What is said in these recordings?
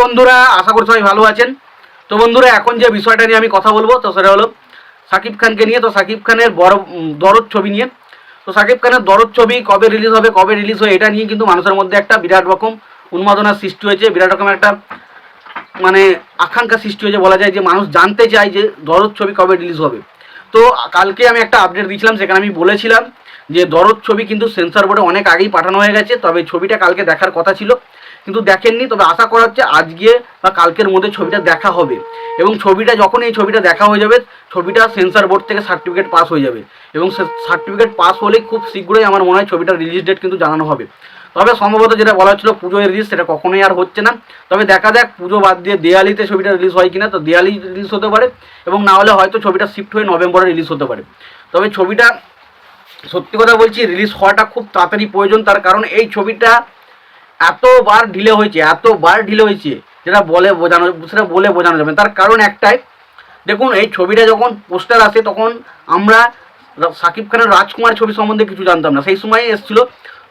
বন্ধুরা, আশা করি সবাই ভালো আছেন। তো বন্ধুরা, এখন যে বিষয়টা নিয়ে আমি কথা বলবো তো সেটা হলো শাকিব খানকে নিয়ে। তো শাকিব খানের বড় দরদ ছবি নিয়ে। তো শাকিব খানের দরদ ছবি কবে রিলিজ হবে, কবে রিলিজ হয়, এটা নিয়ে কিন্তু মানুষের মধ্যে একটা বিরাট রকম উন্মাদনার সৃষ্টি হয়েছে, বিরাট রকম একটা মানে আকাঙ্ক্ষা সৃষ্টি হয়েছে বলা যায়, যে মানুষ জানতে চায় যে দরদ ছবি কবে রিলিজ হবে। তো কালকে আমি একটা আপডেট দিয়েছিলাম, সেখানে আমি বলেছিলাম যে দরদ ছবি কিন্তু সেন্সর বোর্ডে অনেক আগেই পাঠানো হয়ে গেছে, তবে ছবিটা কালকে দেখার কথা ছিল কিন্তু দেখেননি। তবে আশা করা হচ্ছে আজকে বা কালকের মধ্যে ছবিটা দেখা হবে, এবং ছবিটা যখন এই ছবিটা দেখা হয়ে যাবে, ছবিটা সেন্সর বোর্ড থেকে সার্টিফিকেট পাস হয়ে যাবে, এবং সার্টিফিকেট পাস হলেই খুব শীঘ্রই আমার মনে হয় ছবিটার রিলিজ ডেট কিন্তু জানানো হবে। তবে সম্ভবত যেটা বলা হচ্ছিল পুজোয় রিলিজ, সেটা কখনোই আর হচ্ছে না। তবে দেখা যাক পুজো বাদ দিয়ে দেয়ালিতে ছবিটা রিলিজ হয় কিনা। তো দেয়ালি রিলিজ হতে পারে, এবং না হলে হয়তো ছবিটা শিফট হয়ে নভেম্বরে রিলিজ হতে পারে। তবে ছবিটা সত্যি কথা বলছি, রিলিজ হওয়াটা খুব তাড়াতাড়ি প্রয়োজন। তার কারণ এই ছবিটা এতবার ঢিলে হয়েছে যেটা বলে বোঝানো যাবে। তার কারণ একটাই, দেখুন এই ছবিটা যখন পোস্টার আসে তখন আমরা শাকিব খানের রাজকুমার ছবি সম্বন্ধে কিছু জানতাম না। সেই সময় এসেছিল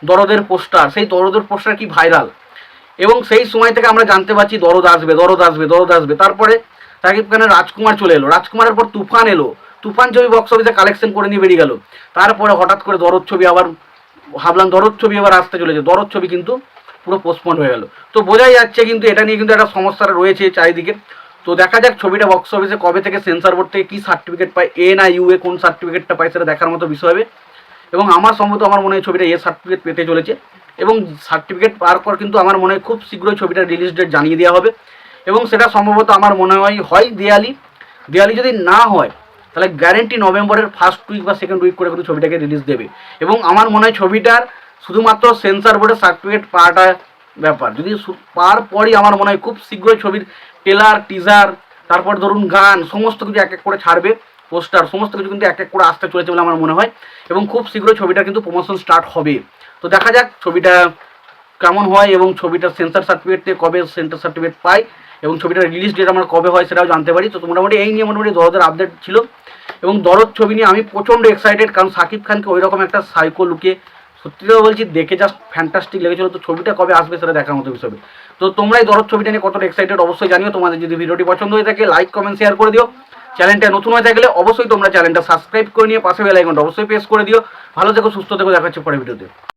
দরদের পোস্টার, সেই দরদের পোস্টার কি ভাইরাল, এবং সেই সময় থেকে আমরা জানতে পারছি দরদ আসবে। তারপরে শাকিব খানের রাজকুমার চলে এলো, রাজকুমারের পর তুফান এলো, তুফান ছবি বক্স অফিসে কালেকশন করে নিয়ে বেরিয়ে গেল। তারপরে হঠাৎ করে দরদ ছবি, আবার ভাবলাম দরদ ছবি এবার আসতে চলেছে, দরদ ছবি কিন্তু পুরো পোস্টপন্ড হয়ে গেল। তো বোঝাই যাচ্ছে কিন্তু এটা নিয়ে কিন্তু একটা সমস্যা রয়েছে চারিদিকে। তো দেখা যাক ছবিটা বক্স অফিসে কবে থেকে সেন্সর বোর্ড থেকে কী সার্টিফিকেট পায়, এ না ইউ এ, কোন সার্টিফিকেটটা পায় সেটা দেখার মতো বিষয় হবে। এবং আমার মনে হয় ছবিটা এ সার্টিফিকেট পেতে চলেছে, এবং সার্টিফিকেট পাওয়ার পর কিন্তু আমার মনে হয় খুব শীঘ্রই ছবিটার রিলিজ ডেট জানিয়ে দেওয়া হবে। এবং সেটা সম্ভবত আমার মনে হয় দেয়ালি যদি না হয় তাহলে গ্যারেন্টি নভেম্বরের ফার্স্ট উইক বা সেকেন্ড উইক করে কিন্তু ছবিটাকে রিলিজ দেবে। এবং আমার মনে হয় ছবিটার শুধুমাত্র সেন্সর বোর্ডের সার্টিফিকেট পাওয়াটা ব্যাপার, যদি পাওয়ার পরই আমার মনে হয় খুব শীঘ্রই ছবির ট্রেলার, টিজার, তারপর ধরুন গান, সমস্ত কিছু এক এক করে ছাড়বে, পোস্টার, সমস্ত কিছু কিন্তু এক এক করে আসতে চলেছে বলে আমার মনে হয়। এবং খুব শীঘ্রই ছবিটা কিন্তু প্রমোশন স্টার্ট হবে। তো দেখা যাক ছবিটা কেমন হয়, এবং ছবিটার সেন্সর সার্টিফিকেট থেকে কবে সেন্সর সার্টিফিকেট পাই, এবং ছবিটার রিলিজ ডেট আমরা কবে হয় সেটাও জানতে পারি। তো মোটামুটি এই নিয়ে দরদের আপডেট ছিল। এবং দরদ ছবি নিয়ে আমি প্রচণ্ড এক্সাইটেড, কারণ শাকিব খানকে ওই রকম একটা সাইকো লুকে সত্যি কথা বলছি দেখে জাস্ট ফ্যান্টাস্টিক লেগেছিলো। তো ছবিটা কবে আসবে সেটা দেখার মতো বিষয়। তো তোমরা এই দরদ ছবিটা নিয়ে কতটা এক্সাইটেড অবশ্যই জানিও। তোমাদের যদি ভিডিওটি পছন্দ হয়ে থাকে লাইক, কমেন্ট, শেয়ার করে দিও। চ্যানেলটা নতুন হয়ে থাকলে অবশ্যই তোমরা চ্যানেলটা সাবস্ক্রাইব করে নিয়ে পাশে বেল আইকনটা অবশ্যই প্রেস করে দিও। ভালো থেকো, সুস্থ থেকো, দেখা হচ্ছে পরের ভিডিওতে।